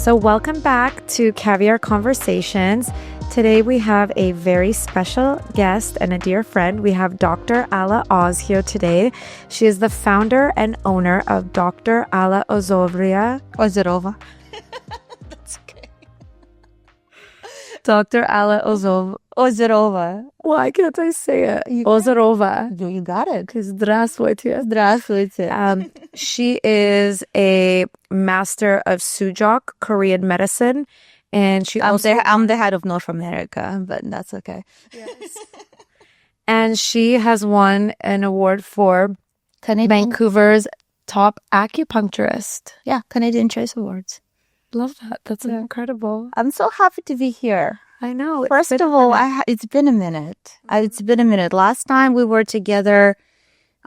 So welcome back to Caviar Conversations. Today we have a very special guest and a dear friend. We have Dr. Alla Oz here today. She is the founder and owner of Dr. Alla Ozerova. That's okay. Dr. Alla Ozerova. Why can't I say it? Ozerova. You got it. Здравствуйте. Здравствуйте. She is a master of Sujok, Korean medicine. And I'm the head of North America, but that's okay. Yes. And she has won an award for Vancouver's top acupuncturist. Yeah, Canadian Choice Awards. Love that. That's incredible. I'm so happy to be here. I know. First of all, it's been a minute. It's been a minute. Last time we were together,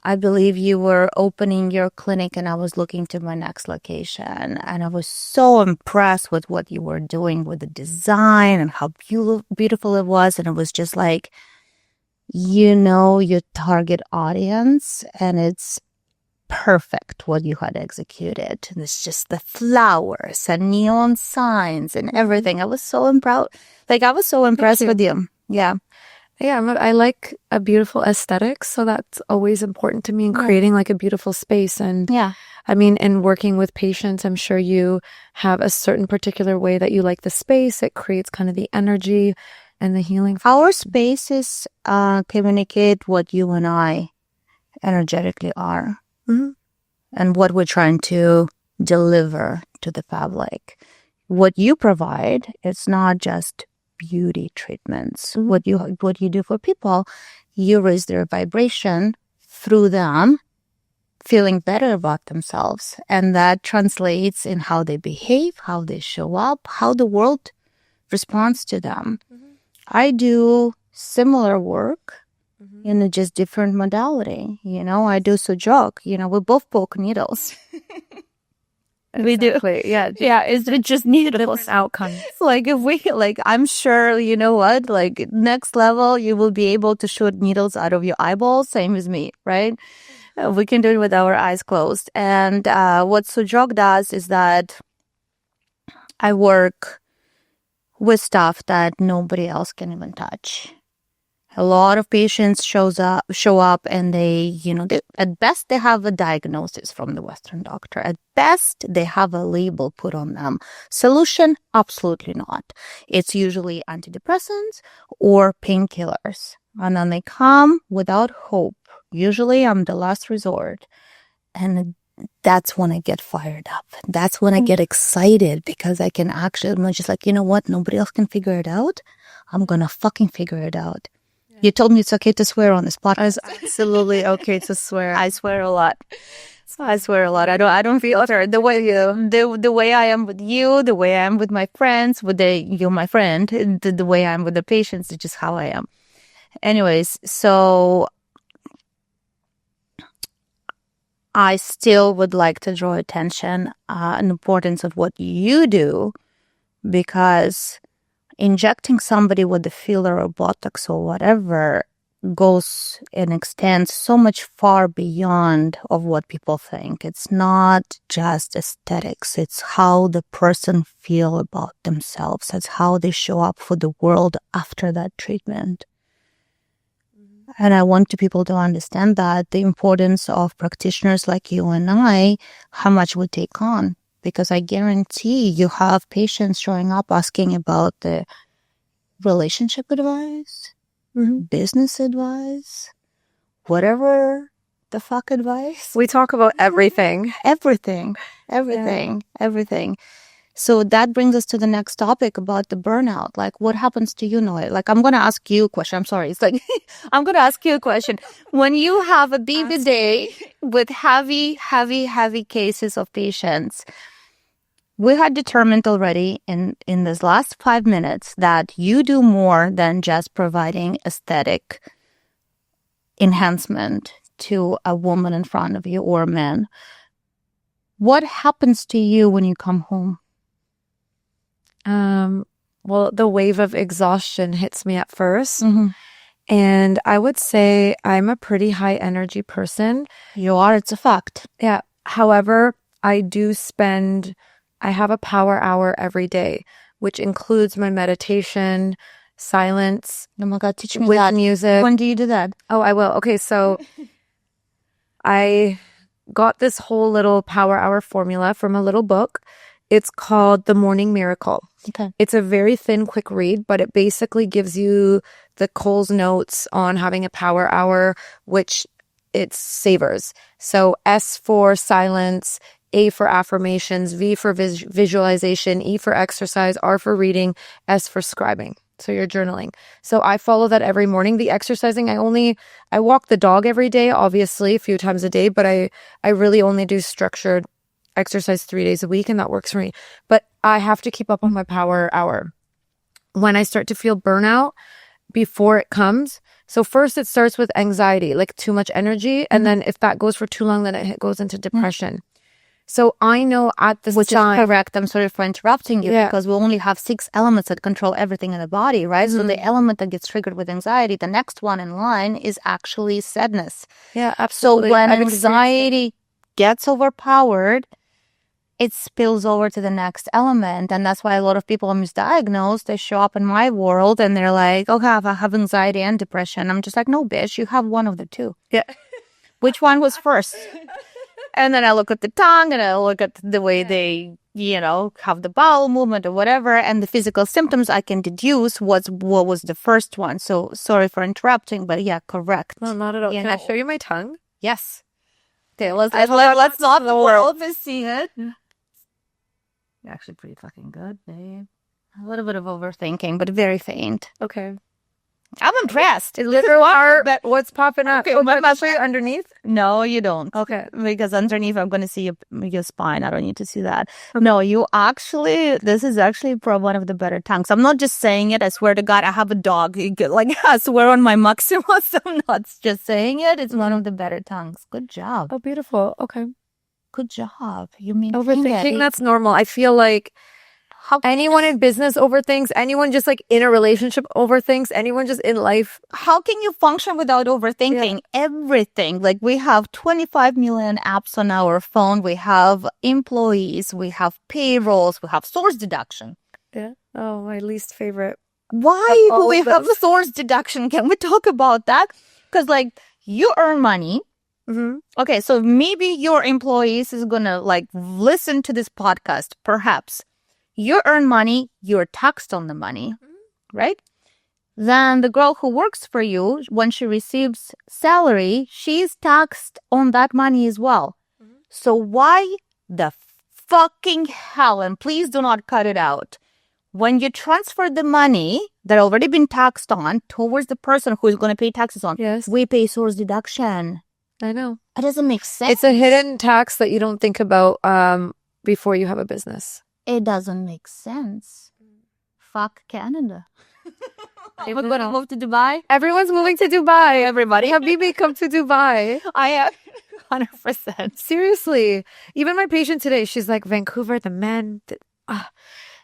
I believe you were opening your clinic and I was looking to my next location. And I was so impressed with what you were doing with the design and how beautiful it was. And it was just like, you know, your target audience and it's perfect what you had executed. And it's just the flowers and neon signs and everything. I was so impressed. I was so impressed with you. Yeah. Yeah, I like a beautiful aesthetic, so that's always important to me in creating like a beautiful space. And I mean, in working with patients, I'm sure you have a certain particular way that you like the space. It creates kind of the energy and the healing. Our spaces communicate what you and I energetically are and what we're trying to deliver to the public. What you provide, it's not just beauty treatments. What you do for people, you raise their vibration through them feeling better about themselves, and that translates in how they behave, how they show up, how the world responds to them. I do similar work in a just different modality. You know, I do Sujok. You know, we both poke needles. Exactly. Yeah. Yeah. It's just needles. Outcomes. I'm sure, you know what, next level, you will be able to shoot needles out of your eyeballs. Same as me, right? We can do it with our eyes closed. And what Sujok does is that I work with stuff that nobody else can even touch. A lot of patients show up and at best they have a diagnosis from the Western doctor. At best, they have a label put on them. Solution? Absolutely not. It's usually antidepressants or painkillers. And then they come without hope. Usually I'm the last resort. And that's when I get fired up. That's when I get excited because I'm just like, you know what? Nobody else can figure it out. I'm going to fucking figure it out. You told me it's okay to swear on this podcast. It's absolutely okay to swear. I swear a lot. I don't feel it. The way I am with you, the way I am with my friends, you're my friend, the way I am with the patients, it's just how I am. Anyways, so I still would like to draw attention and importance of what you do, because injecting somebody with a filler or Botox or whatever goes and extends so much far beyond of what people think. It's not just aesthetics. It's how the person feel about themselves. It's how they show up for the world after that treatment. And I want people to understand that the importance of practitioners like you and I, how much we take on. Because I guarantee you have patients showing up asking about the relationship advice, business advice, whatever the fuck advice. We talk about everything. Everything. So that brings us to the next topic about the burnout. Like, what happens to you, Noe? Like, I'm going to ask you a question. I'm sorry. It's like, I'm going to ask you a question. When you have a busy day with heavy cases of patients, we had determined already in this last 5 minutes that you do more than just providing aesthetic enhancement to a woman in front of you or a man. What happens to you when you come home? Well, the wave of exhaustion hits me at first. And I would say I'm a pretty high energy person. You are, it's a fact. Yeah. However, I do spend I have a power hour every day, which includes my meditation, silence. Oh my God, teach me with that. music. When do you do that? Oh, I will. Okay, so I got this whole little power hour formula from a little book. It's called The Morning Miracle. Okay. It's a very thin, quick read, but it basically gives you the Cole's notes on having a power hour, which it savors. So S for silence, A for affirmations, V for visualization, E for exercise, R for reading, S for scribing. So you're journaling. So I follow that every morning. The exercising, I walk the dog every day, obviously a few times a day, but I really only do structured exercise 3 days a week, and that works for me. But I have to keep up on my power hour. When I start to feel burnout, before it comes, so first it starts with anxiety, like too much energy, and then if that goes for too long, then it goes into depression. So I know at this Which time... is correct. I'm sorry for interrupting you because we only have 6 elements that control everything in the body, right? So the element that gets triggered with anxiety, the next one in line is actually sadness. Yeah, absolutely. So when anxiety gets overpowered, it spills over to the next element. And that's why a lot of people are misdiagnosed. They show up in my world and they're like, okay, I have anxiety and depression. I'm just like, no, bitch, you have one of the two. Yeah. Which one was first? And then I look at the tongue and I look at the way they, have the bowel movement or whatever. And the physical symptoms I can deduce what was the first one. So sorry for interrupting, but yeah, correct. No, not at all. Can I show you my tongue? Yes. Okay, let's not the world see it. You're actually pretty fucking good, babe. A little bit of overthinking, but very faint. Okay. I'm impressed. But what's popping up? Okay, am I show you underneath? No, you don't. Okay. Because underneath, I'm going to see your spine. I don't need to see that. No, this is actually one of the better tongues. I'm not just saying it. I swear to God, I have a dog. Like, I swear on my Maximus. I'm not just saying it. It's one of the better tongues. Good job. Oh, beautiful. Okay. Good job. You mean overthinking? That's normal. I feel like anyone in business overthinks, anyone just like in a relationship overthinks, anyone just in life. How can you function without overthinking everything? Like, we have 25 million apps on our phone. We have employees. We have payrolls. We have source deduction. Yeah. Oh, my least favorite. Why do we have the source deduction? Can we talk about that? Because like, you earn money. Mm-hmm. Okay, so maybe your employees is gonna like listen to this podcast. Perhaps you earn money, you're taxed on the money, right? Then the girl who works for you, when she receives salary, she's taxed on that money as well. So why the fucking hell, and please do not cut it out, when you transfer the money that already been taxed on towards the person who is going to pay taxes on, we pay source deduction. I know. It doesn't make sense. It's a hidden tax that you don't think about before you have a business. It doesn't make sense. Fuck Canada. We're going to move to Dubai. Everyone's moving to Dubai, everybody. Habibi, come to Dubai. I am 100%. Seriously. Even my patient today, she's like, Vancouver, the men.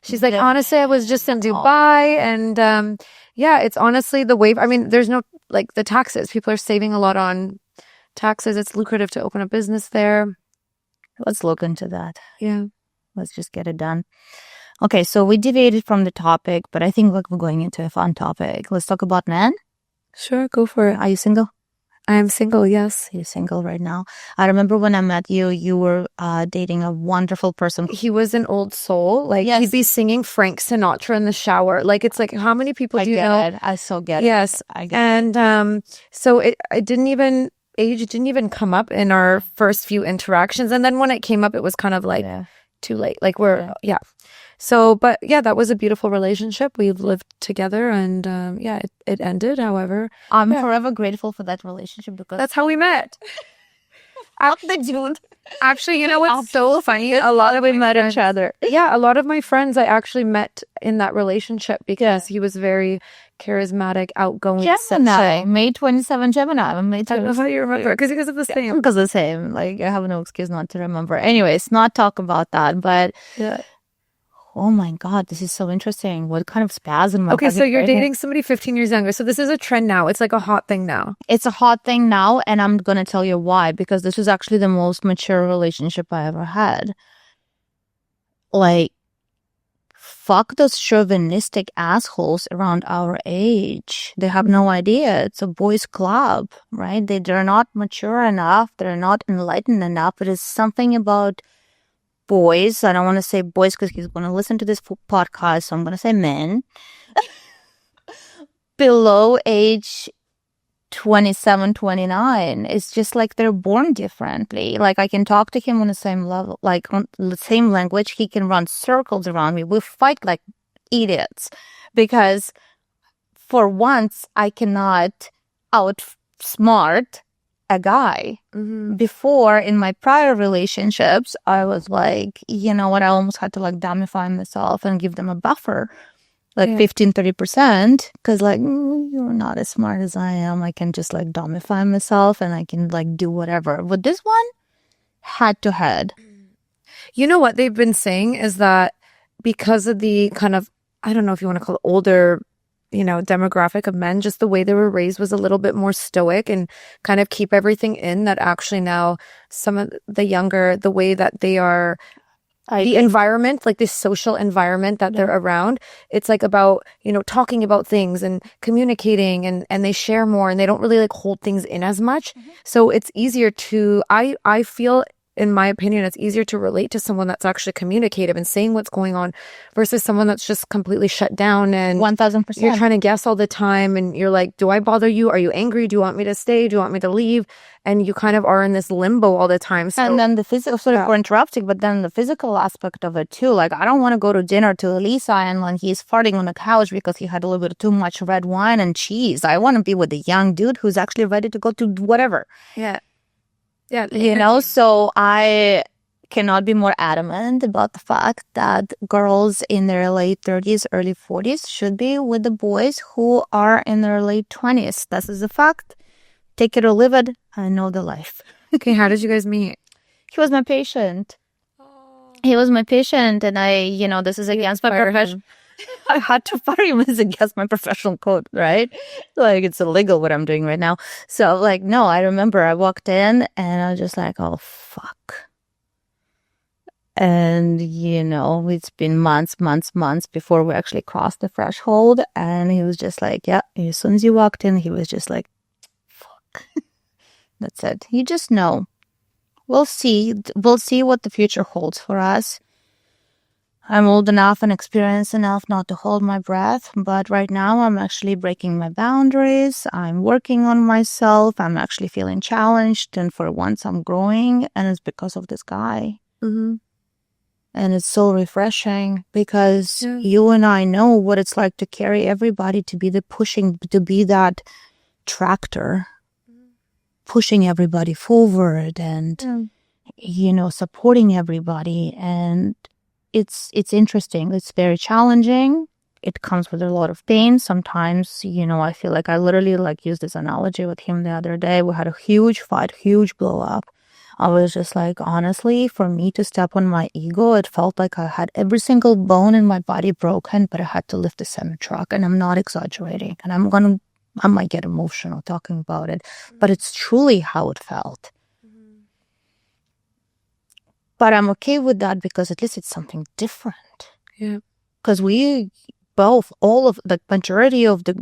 She's like, honestly, I was just in Dubai. And it's honestly the wave. I mean, there's no, like, the taxes. People are saving a lot on taxes. It's lucrative to open a business there. Let's look into that. Yeah. Let's just get it done. Okay, so we deviated from the topic, but I think we're going into a fun topic. Let's talk about men. Sure, go for it. Are you single? I am single, yes. You're single right now. I remember when I met you, you were dating a wonderful person. He was an old soul. Like, he'd be singing Frank Sinatra in the shower. Like, it's like, how many people do you know? I so get it. Yes. I get it. And so it didn't even... Age didn't even come up in our first few interactions. And then when it came up, it was kind of like too late. Like So, but that was a beautiful relationship. We've lived together and it ended. However, I'm forever grateful for that relationship because that's how we met. Dude. Actually, you know what's so funny? A lot of we met each other. Yeah, a lot of my friends I actually met in that relationship because he was very charismatic, outgoing. Gemini, May 27 Gemini. May I love how you remember because of the same. Because the same. Like, I have no excuse not to remember. Anyways, not talk about that, but oh my God, this is so interesting. What kind of spasm? Okay, so you're dating somebody 15 years younger. So this is a trend now. It's like a hot thing now. It's a hot thing now, and I'm going to tell you why. Because this is actually the most mature relationship I ever had. like, fuck those chauvinistic assholes around our age. They have no idea. It's a boys' club, right? They're not mature enough. They're not enlightened enough. It is something about boys. I don't want to say boys because he's going to listen to this podcast, so I'm going to say men. Below age 27, 29. It's just like they're born differently. Like I can talk to him on the same level, like on the same language. He can run circles around me. We fight like idiots because for once I cannot outsmart a guy. Before, in my prior relationships, I was like, you know what, I almost had to like dumbify myself and give them a buffer. Like 15-30%, because like, you're not as smart as I am. I can just like dumbify myself and I can like do whatever. But this one, head to head. You know what they've been saying is that because of the kind of, I don't know if you want to call it older, you know, demographic of men, just the way they were raised was a little bit more stoic and kind of keep everything in, that actually now some of the younger, the way that they are, the environment, like this social environment that they're around, it's like about, you know, talking about things and communicating and they share more and they don't really like hold things in as much. So it's easier to, I feel, in my opinion, it's easier to relate to someone that's actually communicative and saying what's going on versus someone that's just completely shut down and 1000%. You're trying to guess all the time and you're like, do I bother you? Are you angry? Do you want me to stay? Do you want me to leave? And you kind of are in this limbo all the time. So, and then the physical, sorry for interrupting, but then the physical aspect of it too. Like, I don't want to go to dinner to Elisa and when he's farting on the couch because he had a little bit too much red wine and cheese. I want to be with a young dude who's actually ready to go to whatever. Yeah. You know, so I cannot be more adamant about the fact that girls in their late 30s, early 40s should be with the boys who are in their late 20s. This is a fact. Take it or leave it. I know the life. Okay, how did you guys meet? He was my patient. He was my patient, and I, you know, this is against my profession. I had to fire him. It's against my professional code, right? Like, it's illegal what I'm doing right now. So, like, no, I remember I walked in and I was just like, oh, fuck. And, you know, it's been months before we actually crossed the threshold. And he was just like, yeah, as soon as you walked in, he was just like, fuck. That's it. You just know. We'll see. We'll see what the future holds for us. I'm old enough and experienced enough not to hold my breath, but right now I'm actually breaking my boundaries. I'm working on myself. I'm actually feeling challenged, and for once I'm growing, and it's because of this guy. And it's so refreshing because you and I know what it's like to carry everybody, to be that tractor, pushing everybody forward and, you know, supporting everybody. And it's interesting. It's very challenging. It comes with a lot of pain. Sometimes, you know, I feel like I literally like used this analogy with him the other day. We had a huge fight, huge blow up. I was just like, honestly, for me to step on my ego, it felt like I had every single bone in my body broken, but I had to lift a semi truck. And I'm not exaggerating. And I might get emotional talking about it, but it's truly how it felt. But I'm okay with that because at least it's something different. Yeah. Because we both, all of the majority of the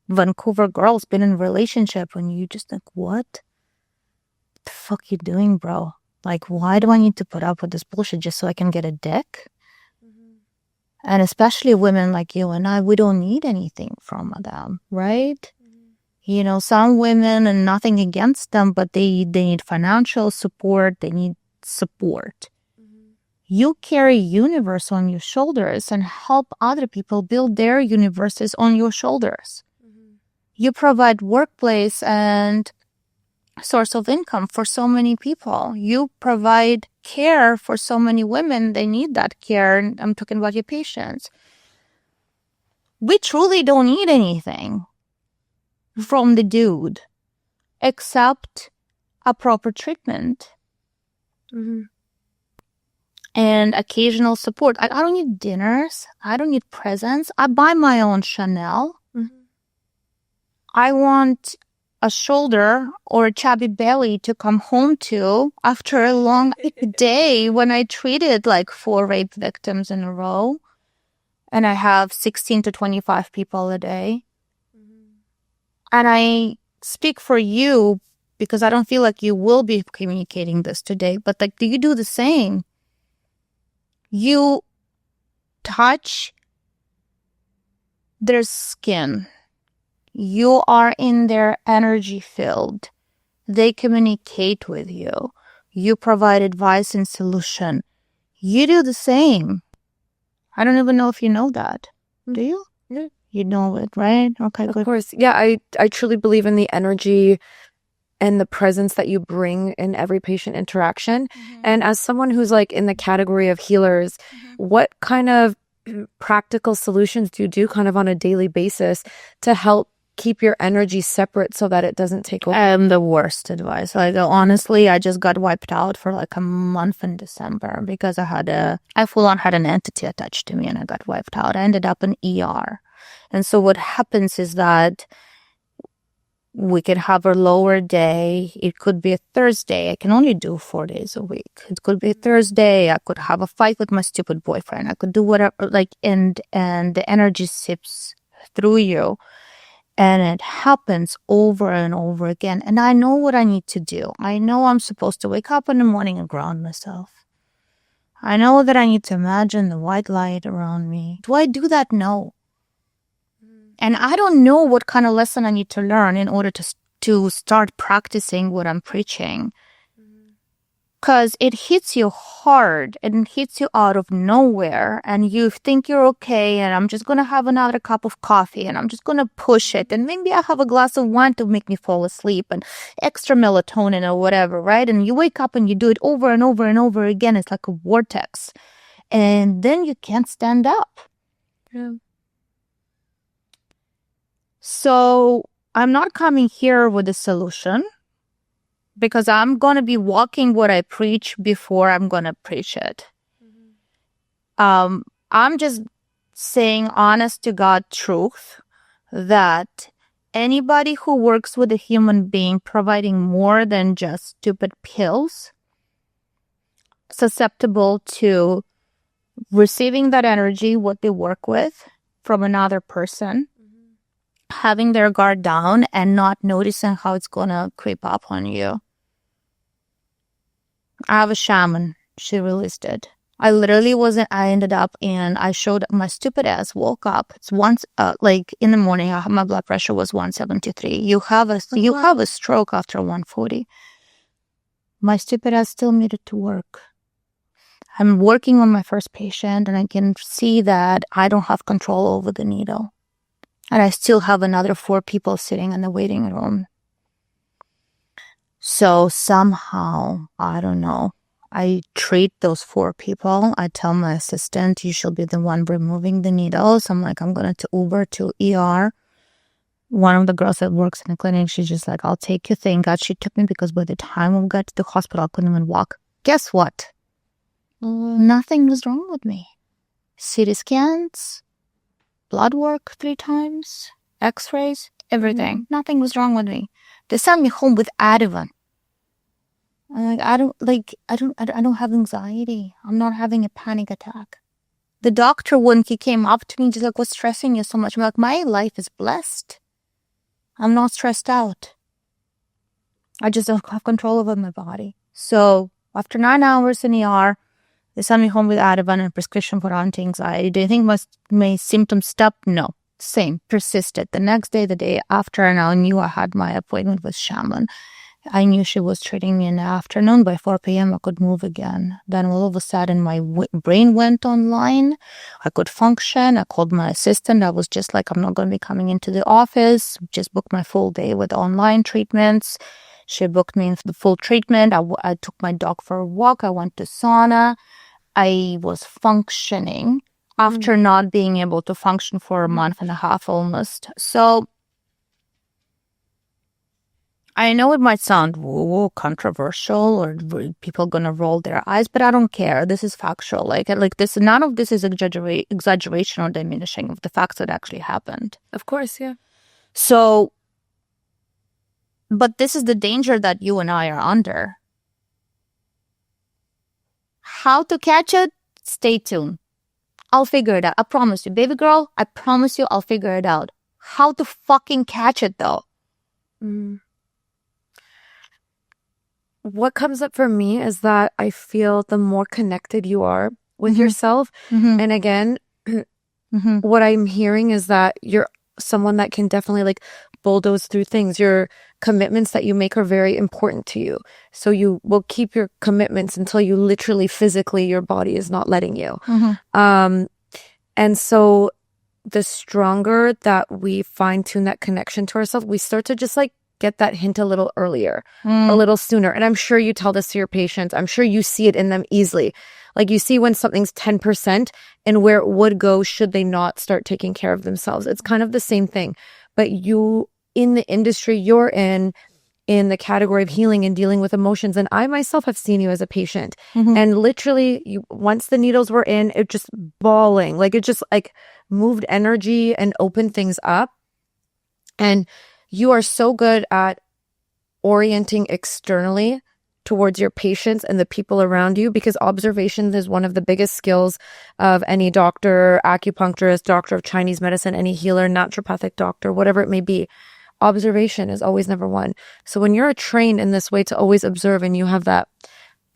Vancouver girls been in a relationship and you just like, what the fuck you doing, bro? Like, why do I need to put up with this bullshit just so I can get a dick? And especially women like you and I, we don't need anything from them, right? You know, some women, and nothing against them, but they need financial support. They need support. You carry universe on your shoulders and help other people build their universes on your shoulders. You provide workplace and source of income for so many people. You provide care for so many women. They need that care. And I'm talking about your patients. We truly don't need anything from the dude except a proper treatment. And occasional support. I don't need dinners. I don't need presents. I buy my own Chanel. I want a shoulder or a chubby belly to come home to after a long day when I treated like 4 rape victims in a row. And I have 16 to 25 people a day. And I speak for you because I don't feel like you will be communicating this today. But like, do you do the same? You touch their skin. You are in their energy field. They communicate with you. You provide advice and solution. You do the same. I don't even know if you know that. Do you? Yeah. You know it, right? Okay, good. Of course. Yeah, I truly believe in the energy and the presence that you bring in every patient interaction. And as someone who's like in the category of healers, what kind of practical solutions do you do kind of on a daily basis to help keep your energy separate so that it doesn't take over? The worst advice. Like, honestly, I just got wiped out for like a month in December because I full on had an entity attached to me and I got wiped out. I ended up in ER. And so what happens is that we can have a lower day. It could be a Thursday. I can only do 4 days a week. It could be a Thursday. I could have a fight with my stupid boyfriend. I could do whatever, like, and the energy sips through you. And it happens over and over again. And I know what I need to do. I know I'm supposed to wake up in the morning and ground myself. I know that I need to imagine the white light around me. Do I do that? No. And I don't know what kind of lesson I need to learn in order to start practicing what I'm preaching. Because it hits you hard and it hits you out of nowhere and you think you're okay and I'm just going to have another cup of coffee and I'm just going to push it and maybe I have a glass of wine to make me fall asleep and extra melatonin or whatever, right? And you wake up and you do it over and over and over again. It's like a vortex. And then you can't stand up. Yeah. So I'm not coming here with a solution because I'm going to be walking what I preach before I'm going to preach it. I'm just saying honest to God truth that anybody who works with a human being providing more than just stupid pills, susceptible to receiving that energy, what they work with from another person, having their guard down and not noticing how it's going to creep up on you. I have a shaman. She released it. I ended up and I showed up, my stupid ass woke up. It's once, like in the morning, my blood pressure was 173. You have a stroke after 140. My stupid ass still made it to work. I'm working on my first patient and I can see that I don't have control over the needle. And I still have another 4 people sitting in the waiting room. So somehow, I don't know, I treat those 4 people. I tell my assistant, you should be the one removing the needles. I'm like, I'm going to Uber to ER. One of the girls that works in the clinic, she's just like, I'll take you. Thank God she took me because by the time we got to the hospital, I couldn't even walk. Guess what? Nothing was wrong with me. CT scans, blood work 3 times, x-rays, everything. Nothing was wrong with me. They sent me home with Ativan. I'm like, I don't have anxiety. I'm not having a panic attack. The doctor, when he came up to me, just like, what's stressing you so much? I'm like, my life is blessed. I'm not stressed out. I just don't have control over my body. So after 9 hours in ER, they sent me home with Ativan and a prescription for anti-anxiety. Do you think my symptoms stopped? No. Same. Persisted. The next day, the day after, and I knew I had my appointment with shaman. I knew she was treating me in the afternoon. By 4 p.m., I could move again. Then all of a sudden, my brain went online. I could function. I called my assistant. I was just like, I'm not going to be coming into the office. Just booked my full day with online treatments. She booked me in for the full treatment. I took my dog for a walk. I went to sauna. I was functioning after not being able to function for a month and a half almost. So I know it might sound controversial or people gonna roll their eyes, but I don't care. This is factual. Like this, none of this is exaggeration or diminishing of the facts that actually happened. Of course, yeah. So But this is the danger that you and I are under. How to catch it? Stay tuned. I'll figure it out. I promise you, baby girl, I promise you I'll figure it out. How to fucking catch it though? What comes up for me is that I feel the more connected you are with yourself. And again, what I'm hearing is that you're someone that can definitely like bulldoze through things. Your commitments that you make are very important to you. So you will keep your commitments until you literally physically, your body is not letting you. And so the stronger that we fine tune that connection to ourselves, we start to just like get that hint a little earlier, a little sooner. And I'm sure you tell this to your patients. I'm sure you see it in them easily. Like you see when something's 10% and where it would go should they not start taking care of themselves. It's kind of the same thing. But you, in the industry you're in the category of healing and dealing with emotions, and I myself have seen you as a patient. And literally, once the needles were in, it just bawling. Like it just like moved energy and opened things up. And you are so good at orienting externally towards your patients and the people around you, because observation is one of the biggest skills of any doctor, acupuncturist, doctor of Chinese medicine, any healer, naturopathic doctor, whatever it may be. Observation is always number one. So when you're trained in this way to always observe and you have that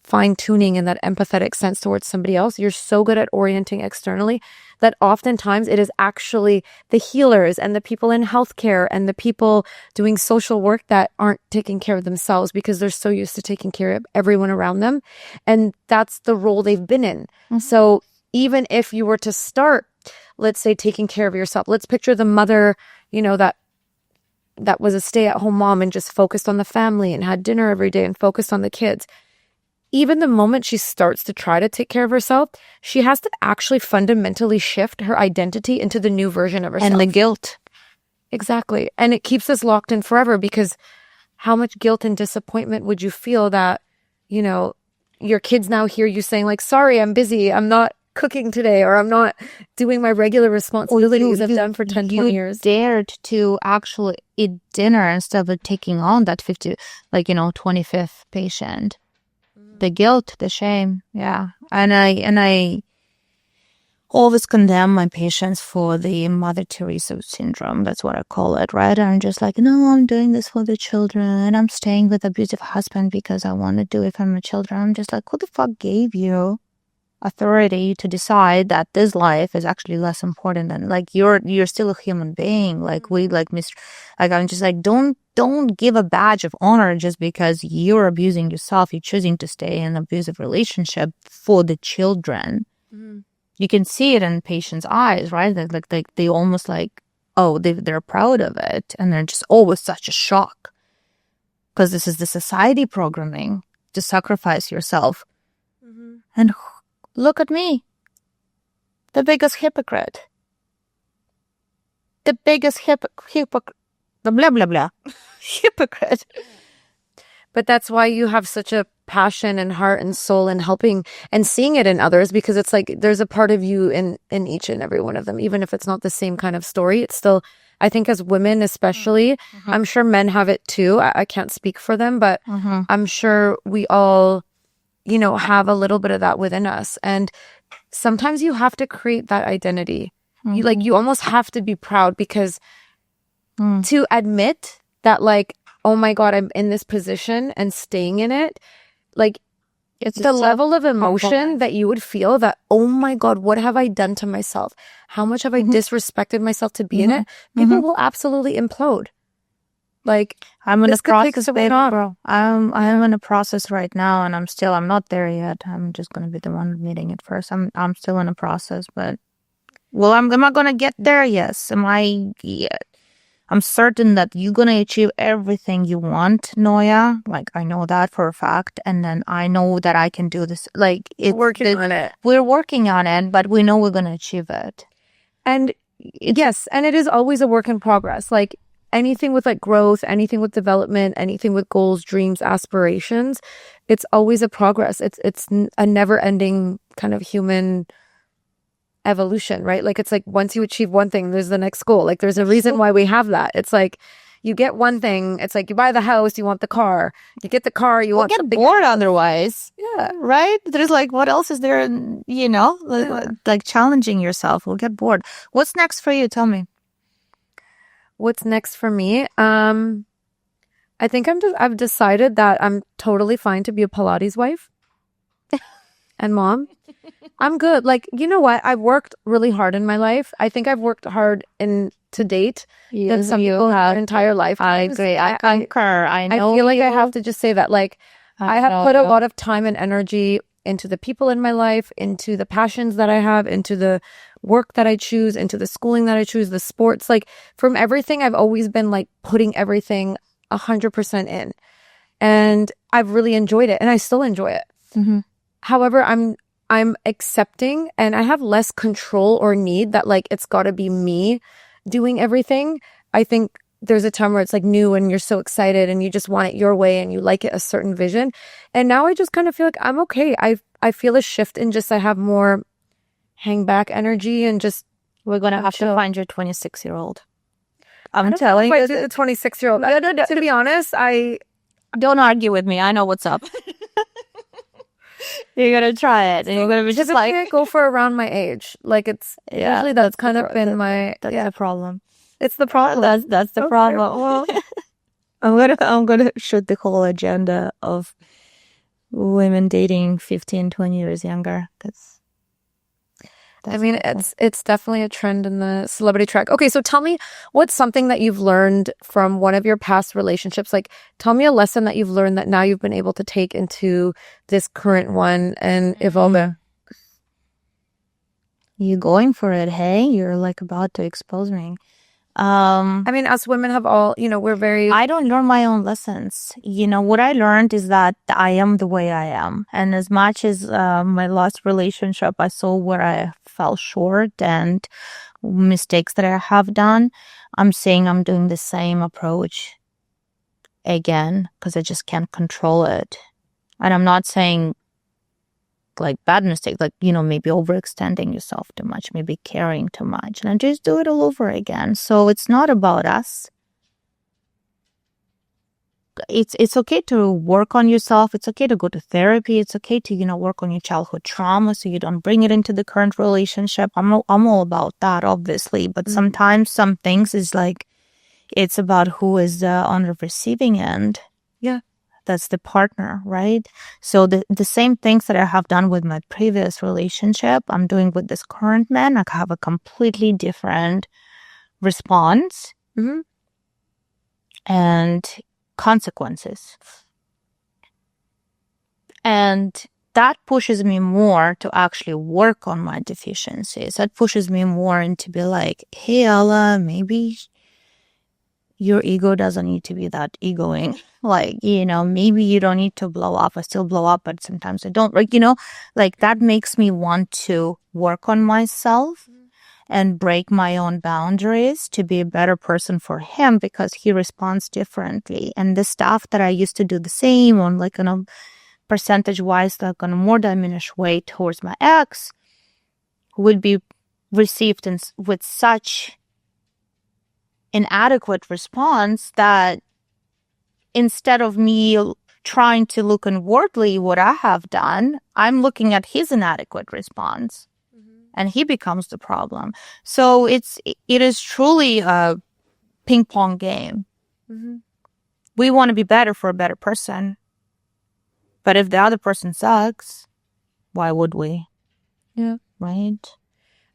fine tuning and that empathetic sense towards somebody else, you're so good at orienting externally that oftentimes it is actually the healers and the people in healthcare and the people doing social work that aren't taking care of themselves because they're so used to taking care of everyone around them. And that's the role they've been in. So even if you were to start, let's say, taking care of yourself, let's picture the mother, you know, that was a stay-at-home mom and just focused on the family and had dinner every day and focused on the kids. Even the moment she starts to try to take care of herself, she has to actually fundamentally shift her identity into the new version of herself. And the guilt. Exactly. And it keeps us locked in forever, because how much guilt and disappointment would you feel that, you know, your kids now hear you saying like, sorry, I'm busy, I'm not cooking today, or I'm not doing my regular responsibilities I've done for 10, 20 years. You dared to actually eat dinner instead of taking on that 25th patient. The guilt, the shame. Yeah. And I always condemn my patients for the Mother Teresa syndrome. That's what I call it, right? I'm just like, no, I'm doing this for the children. I'm staying with an abusive husband because I want to do it for my children. I'm just like, who the fuck gave you authority to decide that this life is actually less important than, like, you're still a human being. Like I'm just like, don't give a badge of honor just because you're abusing yourself. You're choosing to stay in an abusive relationship for the children. You can see it in patients' eyes, right? Like they almost like, oh, they're proud of it, and they're just always such a shock because this is the society programming to sacrifice yourself. And look at me, the biggest hypocrite. The biggest hypocrite. Blah, blah, blah. Hypocrite. But that's why you have such a passion and heart and soul in helping and seeing it in others, because it's like there's a part of you in each and every one of them. Even if it's not the same kind of story, it's still, I think as women especially, I'm sure men have it too. I can't speak for them, but I'm sure we all, you know, have a little bit of that within us. And sometimes you have to create that identity. You almost have to be proud, because to admit that, like, oh my God, I'm in this position and staying in it, like, it's the level of emotion that you would feel that, oh my God, what have I done to myself? How much have I disrespected myself to be in it? People will absolutely implode. Like, I'm in a process, baby, bro. I'm in a process right now, and I'm not there yet. I'm just gonna be the one meeting it first. I'm still in a process, but am I gonna get there? Yes. Yeah. I'm certain that you're gonna achieve everything you want, Noya. Like, I know that for a fact, and then I know that I can do this. Like, on it. We're working on it, but we know we're gonna achieve it. And yes, and it is always a work in progress. Like, anything with like growth, anything with development, anything with goals, dreams, aspirations, it's always a progress. It's a never-ending kind of human evolution, right? Like, it's like once you achieve one thing, there's the next goal. Like, there's a reason why we have that. It's like, you get one thing. It's like you buy the house, you want the car. You get the car, you want get bored otherwise. Yeah. Right? There's like, what else is there, like challenging yourself. We'll get bored. What's next for you? Tell me. What's next for me? I think I've decided that I'm totally fine to be a Pilates wife and mom. I'm good. Like, you know what? I've worked really hard in my life. I think I've worked hard to date than some people have their entire life. I agree. I concur. I know. I feel like I have to just say that. Like, I have put a lot of time and energy into the people in my life, into the passions that I have, into the work that I choose, into the schooling that I choose, the sports. Like, from everything, I've always been like putting everything 100% in. And I've really enjoyed it, and I still enjoy it. Mm-hmm. However, I'm accepting, and I have less control or need that like it's got to be me doing everything. I think there's a time where it's like new and you're so excited and you just want it your way and you like it a certain vision. And now I just kind of feel like I'm okay. I feel a shift in just I have more hang back energy and just we're going to have to find your 26-year-old. I'm telling you. The 26-year-old. No. To be honest, I don't argue with me. I know what's up. You're gonna try it, and you're gonna be just like go for around my age. Like it's usually that's kind of been my the problem. It's the problem. That's the problem. Well, I'm gonna shoot the whole agenda of women dating 15, 20 years younger. I mean, it's definitely a trend in the celebrity track. Okay, so tell me, what's something that you've learned from one of your past relationships? Like, tell me a lesson that you've learned that now you've been able to take into this current one and evolve it. You going for it, hey? You're like about to expose me. I mean, us women have all, we're very... I don't learn my own lessons. What I learned is that I am the way I am. And as much as my last relationship, I saw where I fell short and mistakes that I have done, I'm saying I'm doing the same approach again because I just can't control it. And I'm not saying like bad mistakes, like, maybe overextending yourself too much, maybe caring too much. And I just do it all over again. So it's not about us. It's okay to work on yourself. It's okay to go to therapy. It's okay to, work on your childhood trauma so you don't bring it into the current relationship. I'm all about that, obviously. But sometimes some things is like, it's about who is on the receiving end. Yeah. That's the partner, right? So the same things that I have done with my previous relationship, I'm doing with this current man. I have a completely different response and consequences. And that pushes me more to actually work on my deficiencies. That pushes me more into be like, hey, Alla, maybe your ego doesn't need to be that egoing. Like, maybe you don't need to blow up. I still blow up, but sometimes I don't. Like, like that makes me want to work on myself and break my own boundaries to be a better person for him because he responds differently. And the stuff that I used to do the same on like, percentage-wise, like on a more diminished way towards my ex would be received with such inadequate response that instead of me trying to look inwardly what I have done, I'm looking at his inadequate response and he becomes the problem. So it is truly a ping pong game. We want to be better for a better person. But if the other person sucks, why would we? Yeah. Right?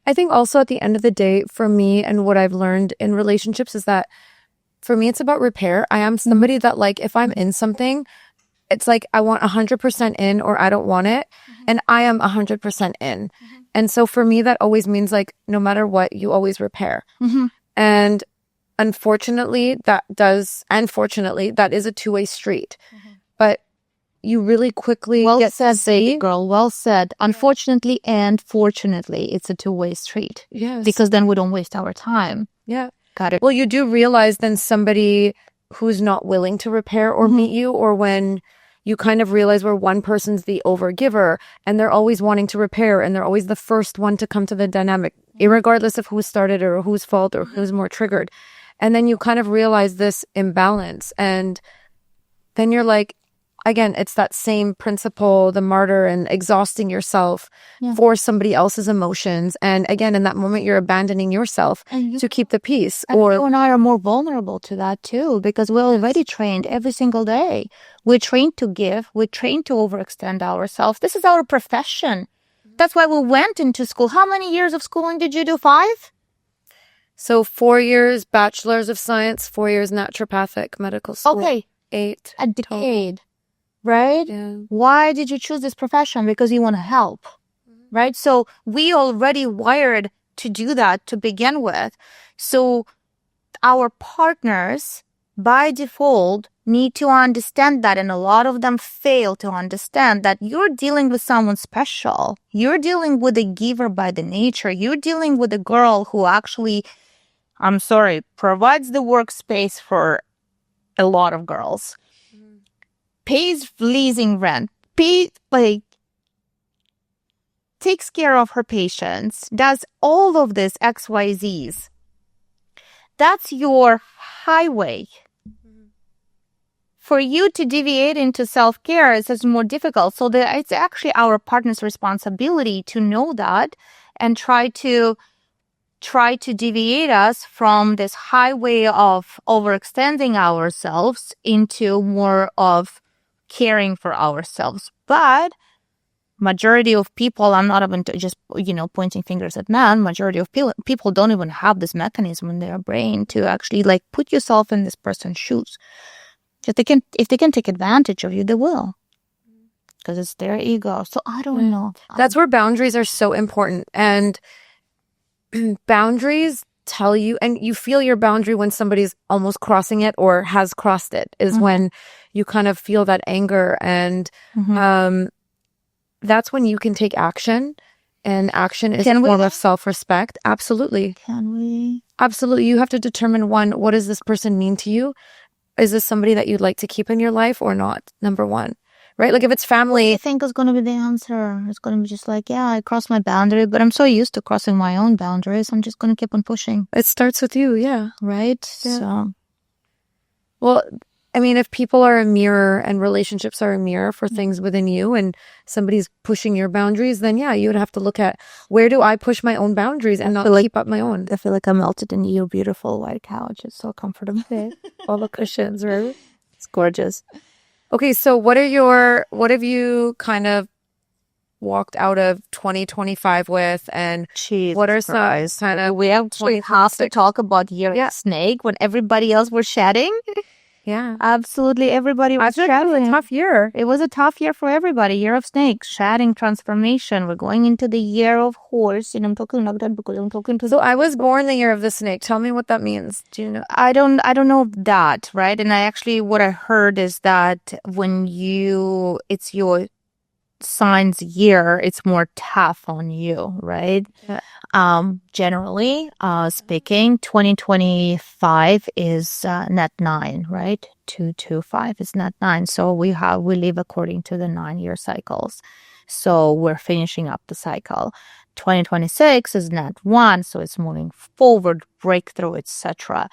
I think also at the end of the day, for me and what I've learned in relationships is that for me, it's about repair. I am somebody that like, if I'm in something, it's like I want 100% in or I don't want it. And I am 100% in. And so for me, that always means like, no matter what, you always repair. And unfortunately, that is a two-way street. But you really quickly get said, girl. Well said. Unfortunately and fortunately, it's a two-way street. Yes. Because then we don't waste our time. Yeah. Got it. Well, you do realize then somebody who's not willing to repair or meet you, or when you kind of realize where one person's the overgiver and they're always wanting to repair and they're always the first one to come to the dynamic, irregardless of who started or whose fault or who's more triggered. And then you kind of realize this imbalance. And then you're like, again, it's that same principle, the martyr and exhausting yourself for somebody else's emotions. And again, in that moment, you're abandoning yourself to keep the peace. Or you and I are more vulnerable to that too, because we're already trained every single day. We're trained to give. We're trained to overextend ourselves. This is our profession. That's why we went into school. How many years of schooling did you do? 5? So 4 years, bachelor's of science, 4 years naturopathic medical school. Okay. 8. A decade. Right? Yeah. Why did you choose this profession? Because you want to help, right? So we already wired to do that to begin with. So our partners, by default, need to understand that, and a lot of them fail to understand that you're dealing with someone special. You're dealing with a giver by the nature. You're dealing with a girl who actually, I'm sorry, provides the workspace for a lot of girls. Pays leasing rent, takes care of her patients, does all of this XYZs. That's your highway. For you to deviate into self-care is more difficult. So it's actually our partner's responsibility to know that and try to deviate us from this highway of overextending ourselves into more of caring for ourselves. But majority of people, I'm not even just, pointing fingers at men, majority of people don't even have this mechanism in their brain to actually put yourself in this person's shoes. If they can take advantage of you, they will. Because it's their ego. So I don't know. That's where boundaries are so important. And boundaries tell you, and you feel your boundary when somebody's almost crossing it or has crossed it, is when you kind of feel that anger. And that's when you can take action. And action is a form of self-respect. Absolutely. Can we? Absolutely. You have to determine, one, what does this person mean to you? Is this somebody that you'd like to keep in your life or not? Number one. Right? If it's family. I think is going to be the answer. It's going to be just I crossed my boundary, but I'm so used to crossing my own boundaries. I'm just going to keep on pushing. It starts with you, yeah. Right? Yeah. So. Well, I mean, if people are a mirror and relationships are a mirror for things within you and somebody's pushing your boundaries, then yeah, you would have to look at, where do I push my own boundaries and not keep up my own? I feel like I'm melted in your beautiful white couch. It's so comfortable. All the cushions, right? It's gorgeous. Okay, so what have you kind of walked out of 2025 with, and what are some kind of... We have to talk about year of snake when everybody else was shedding. Yeah. Absolutely everybody was shedding. It was a tough year. It was a tough year for everybody. Year of snake, shedding, transformation. We're going into the year of horse. I'm talking like that because I'm talking to... So I was born the year of the snake. Tell me what that means. Do you know? I don't know that, right? And what I heard is that when it's your sign's year, it's more tough on you, right? Yeah. Generally speaking, 2025 is net 9, right? 225 is net 9. So we live according to the 9-year cycles. So we're finishing up the cycle. 2026 is net 1, so it's moving forward, breakthrough, etc.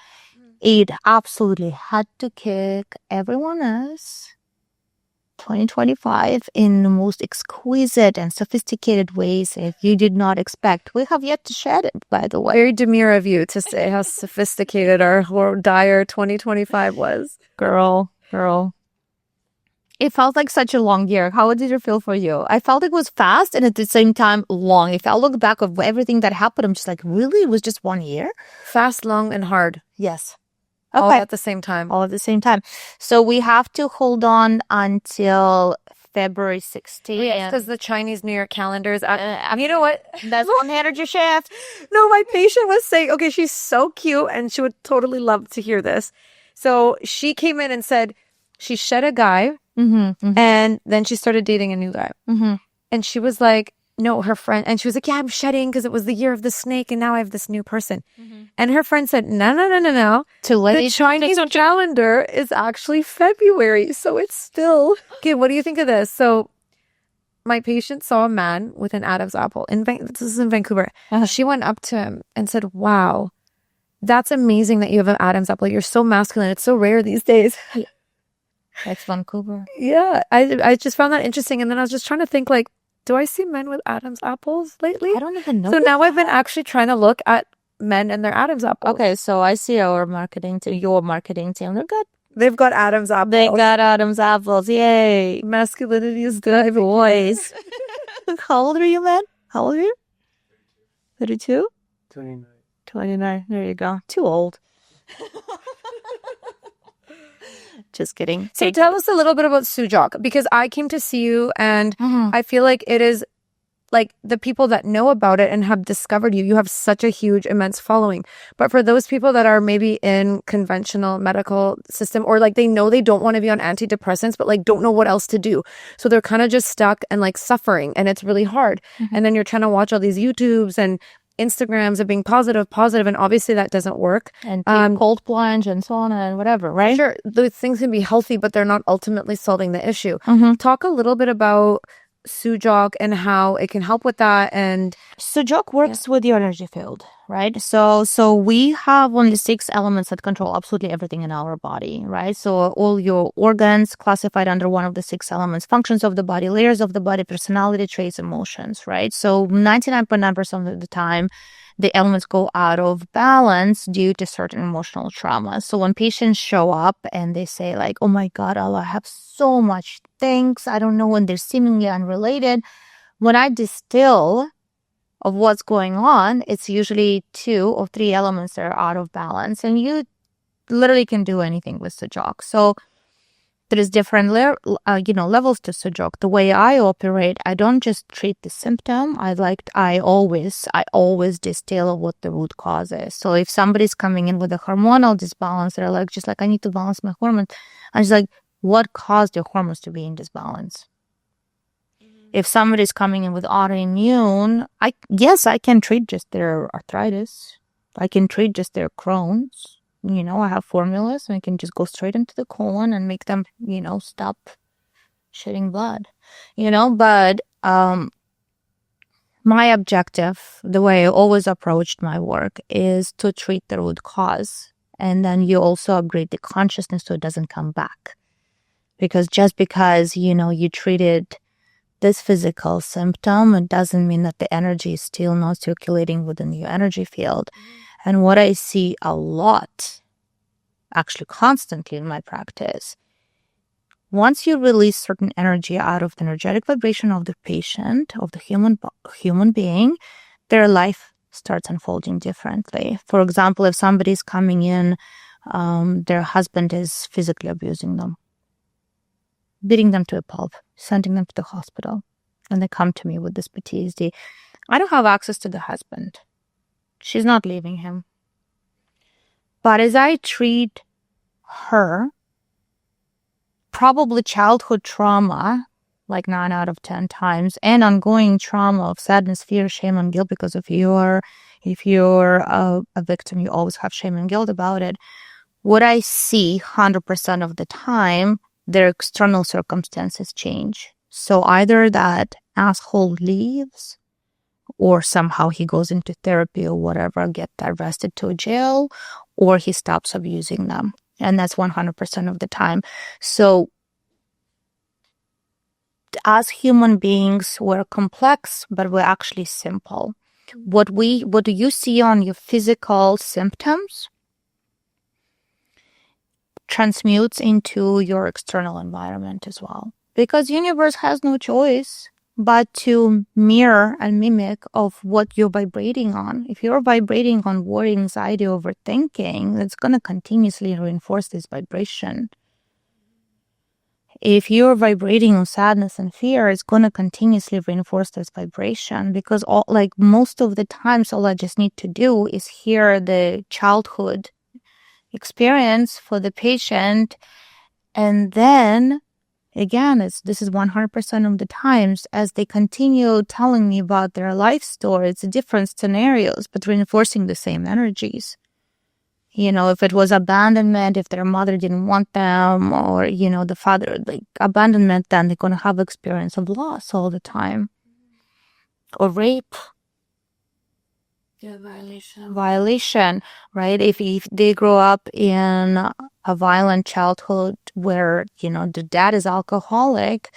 It absolutely had to kick everyone else. 2025 in the most exquisite and sophisticated ways if you did not expect. We have yet to shed it, by the way. Very demure of you to say how sophisticated our dire 2025 was. Girl. It felt like such a long year. How did it feel for you? I felt it was fast and at the same time long. If I look back of everything that happened, I'm just like, really? It was just 1 year? Fast, long, and hard. Yes. Okay. All at the same time. All at the same time. So we have to hold on until February 16th. Yes, because the Chinese New Year calendar is... you know what? That's one energy shift. No, my patient was saying, okay, she's so cute and she would totally love to hear this. So she came in and said she shed a guy and then she started dating a new guy. And she was like, no, her friend, and she was like, yeah, I'm shedding because it was the year of the snake and now I have this new person. And her friend said, no. The Chinese calendar is actually February, so it's still... Okay, what do you think of this? So my patient saw a man with an Adam's apple. This is in Vancouver. She went up to him and said, wow, that's amazing that you have an Adam's apple. You're so masculine. It's so rare these days. That's Vancouver. Yeah, I just found that interesting. And then I was just trying to think, like, do I see men with Adam's apples lately? I don't even know. So now I've been actually trying to look at men and their Adam's apples. Okay, so I see your marketing team. They're good. They've got Adam's apples. They got Adam's apples. Yay. Masculinity is good, boys. How old are you, man? How old are you? 32? 29. 29. There you go. Too old. Just kidding. So tell us a little bit about Sujok, because I came to see you and I feel like it is like the people that know about it and have discovered you have such a huge, immense following. But for those people that are maybe in conventional medical system, or like they know they don't want to be on antidepressants, but like don't know what else to do. So they're kind of just stuck and like suffering, and it's really hard. And then you're trying to watch all these YouTubes and Instagrams of being positive, and obviously that doesn't work. And cold plunge and so on and whatever, right? Sure, those things can be healthy, but they're not ultimately solving the issue. Talk a little bit about Sujok and how it can help with that. And Sujok works with your energy field, right? So we have only 6 elements that control absolutely everything in our body, right? So all your organs classified under one of the 6 elements, functions of the body, layers of the body, personality traits, emotions, right? So 99.9% of the time, the elements go out of balance due to certain emotional trauma. So when patients show up and they say like, oh my God, Alla, I have so much things, I don't know, when they're seemingly unrelated, when I distill of what's going on, it's usually 2 or 3 elements that are out of balance. And you literally can do anything with Sujok. So there is different levels to Sujok. The way I operate, I don't just treat the symptom. I always distill what the root cause is. So if somebody's coming in with a hormonal disbalance, they're like, just like, I need to balance my hormones. I'm just like, what caused your hormones to be in disbalance? If somebody's coming in with autoimmune, I can treat just their arthritis. I can treat just their Crohn's. I have formulas, and I can just go straight into the colon and make them, stop shedding blood. But my objective, the way I always approached my work, is to treat the root cause. And then you also upgrade the consciousness so it doesn't come back. Because just because, you treated this physical symptom, it doesn't mean that the energy is still not circulating within your energy field. And what I see a lot, actually constantly in my practice, once you release certain energy out of the energetic vibration of the patient, of the human being, their life starts unfolding differently. For example, if somebody's coming in, their husband is physically abusing them, beating them to a pulp, sending them to the hospital, and they come to me with this PTSD. I don't have access to the husband. She's not leaving him. But as I treat her, probably childhood trauma, like 9 out of 10 times, and ongoing trauma of sadness, fear, shame, and guilt, because if you're a victim, you always have shame and guilt about it. What I see 100% of the time, their external circumstances change. So either that asshole leaves, or somehow he goes into therapy or whatever, get arrested to a jail, or he stops abusing them. And that's 100% of the time. So as human beings, we're complex, but we're actually simple. What do you see on your physical symptoms transmutes into your external environment as well. Because universe has no choice but to mirror and mimic of what you're vibrating on. If you're vibrating on worry, anxiety, overthinking, it's going to continuously reinforce this vibration. If you're vibrating on sadness and fear, it's going to continuously reinforce this vibration, because most of the times, all I just need to do is hear the childhood experience for the patient, and then again, this is 100% of the times, as they continue telling me about their life story, it's different scenarios, but reinforcing the same energies. If it was abandonment, if their mother didn't want them, or, the father, abandonment, then they're going to have experience of loss all the time. Or rape. violation, right? If they grow up in a violent childhood where, the dad is alcoholic,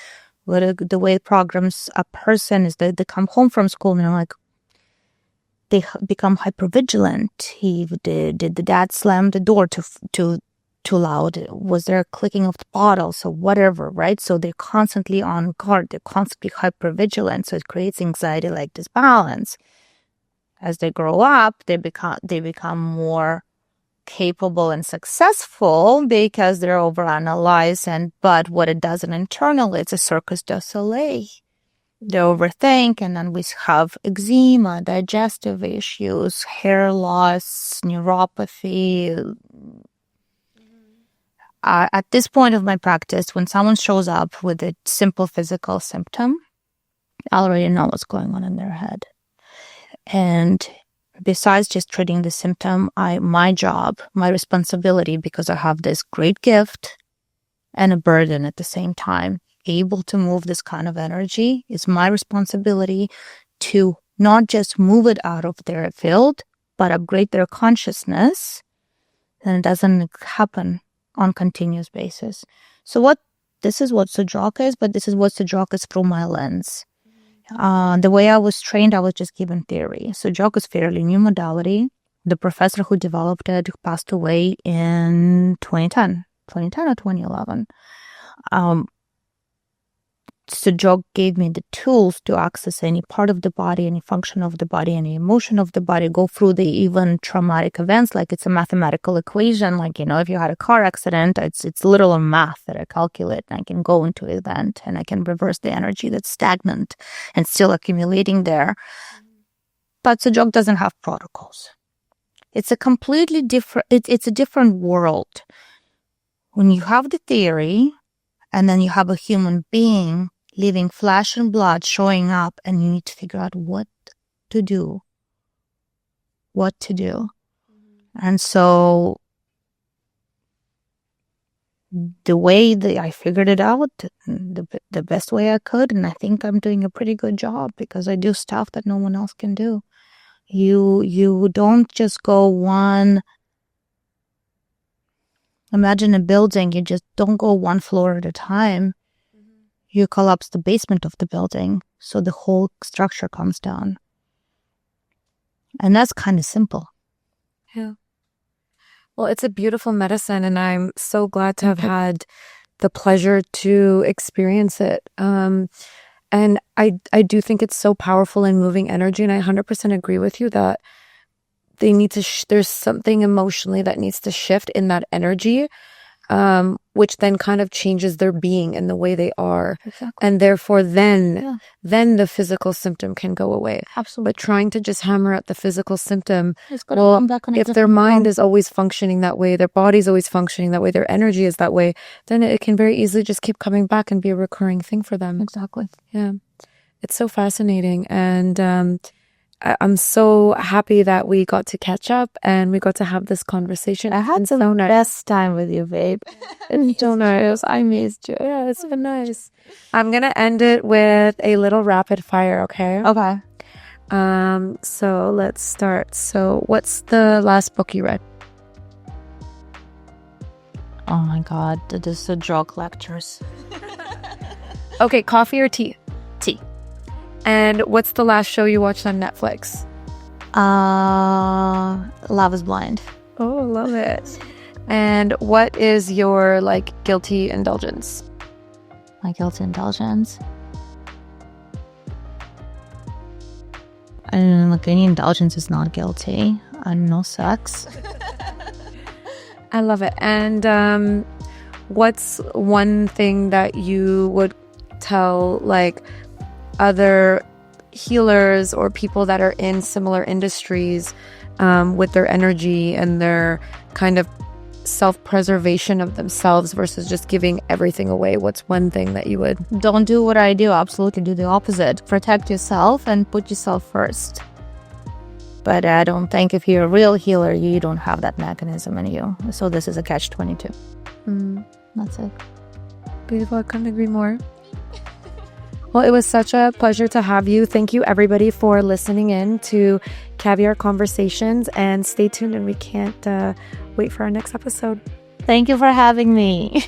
the way it programs a person is that they come home from school and they're like, they become hypervigilant. Did the dad slam the door too loud? Was there a clicking of the bottle? So whatever, right? So they're constantly on guard. They're constantly hypervigilant. So it creates anxiety like disbalance. As they grow up, they become more capable and successful because they're overanalyzed. But what it does internally, it's a circus du soleil. They overthink, and then we have eczema, digestive issues, hair loss, neuropathy. At this point of my practice, when someone shows up with a simple physical symptom, I already know what's going on in their head. And besides just treating the symptom, my job, my responsibility, because I have this great gift and a burden at the same time, able to move this kind of energy, is my responsibility to not just move it out of their field, but upgrade their consciousness. And it doesn't happen on continuous basis. So this is what Sujok is, but this is what Sujok is through my lens. The way I was trained, I was just given theory. Sujok is fairly new modality. The professor who developed it passed away in 2010 or 2011. Sujok gave me the tools to access any part of the body, any function of the body, any emotion of the body, go through the even traumatic events, like it's a mathematical equation. Like, if you had a car accident, it's literal math that I calculate, and I can go into an event and I can reverse the energy that's stagnant and still accumulating there. But Sujok doesn't have protocols. It's a completely different, it's a different world. When you have the theory and then you have a human being living flesh and blood showing up, and you need to figure out what to do. And so the way that I figured it out, the best way I could, and I think I'm doing a pretty good job because I do stuff that no one else can do. You don't just go imagine a building, you just don't go one floor at a time. You collapse the basement of the building, so the whole structure comes down. And that's kind of simple. Yeah. Well, it's a beautiful medicine, and I'm so glad to have had the pleasure to experience it. And I do think it's so powerful in moving energy, and I 100% agree with you that they need to, there's something emotionally that needs to shift in that energy, which then kind of changes their being and the way they are. Exactly. And therefore then the physical symptom can go away. Absolutely. But trying to just hammer out the physical symptom, well, if their mind is always functioning that way, their body's always functioning that way, their energy is that way, then it can very easily just keep coming back and be a recurring thing for them. Exactly. Yeah. It's so fascinating. And I'm so happy that we got to catch up and we got to have this conversation. I had the best time with you, babe. It's so nice. I missed you. Yeah, it's been nice. I'm going to end it with a little rapid fire, okay? Okay. So let's start. So what's the last book you read? Oh my God, the Sujok lectures. Okay, coffee or tea? Tea. And what's the last show you watched on Netflix? Love is Blind. Oh, love it. And what is your guilty indulgence? My guilty indulgence? I don't know, any indulgence is not guilty. I don't know, sex. I love it. And what's one thing that you would tell other healers or people that are in similar industries with their energy and their kind of self-preservation of themselves versus just giving everything away? What's one thing that you would... Don't do what I do. Absolutely do the opposite. Protect yourself and put yourself first. But I don't think if you're a real healer, you don't have that mechanism in you. So this is a catch-22. That's it. Beautiful. I couldn't agree more. Well, it was such a pleasure to have you. Thank you, everybody, for listening in to Caviar Conversations, and stay tuned, and we can't wait for our next episode. Thank you for having me.